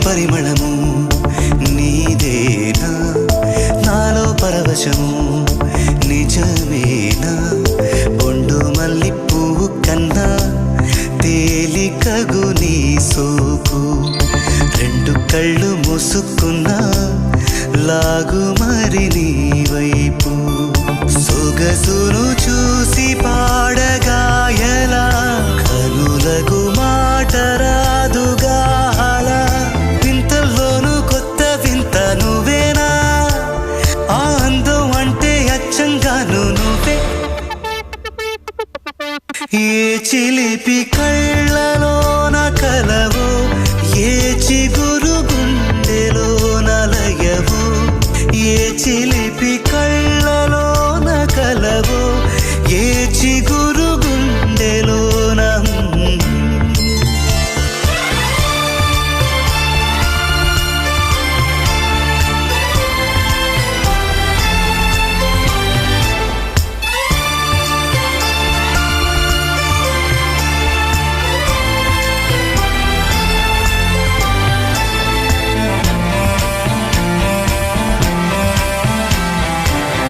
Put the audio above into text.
పరిమళము నీదేనా నాలో పరవశము నిజమేనా బొండు మల్లి పువ్వు కన్నా తేలికగు నీ సోకు రెండు కళ్ళు మూసుకున్నా లాగు మరి నీ వైపు సొగసును చూసి పాడగాయలా కనులకు మాట రాదుగా అలా వింతల్లోనూ కొత్త వింత నువ్వేనా ఆ అందం అంటే అచ్చంగాను నువ్వే ఏ చిలిపి కళ్ళ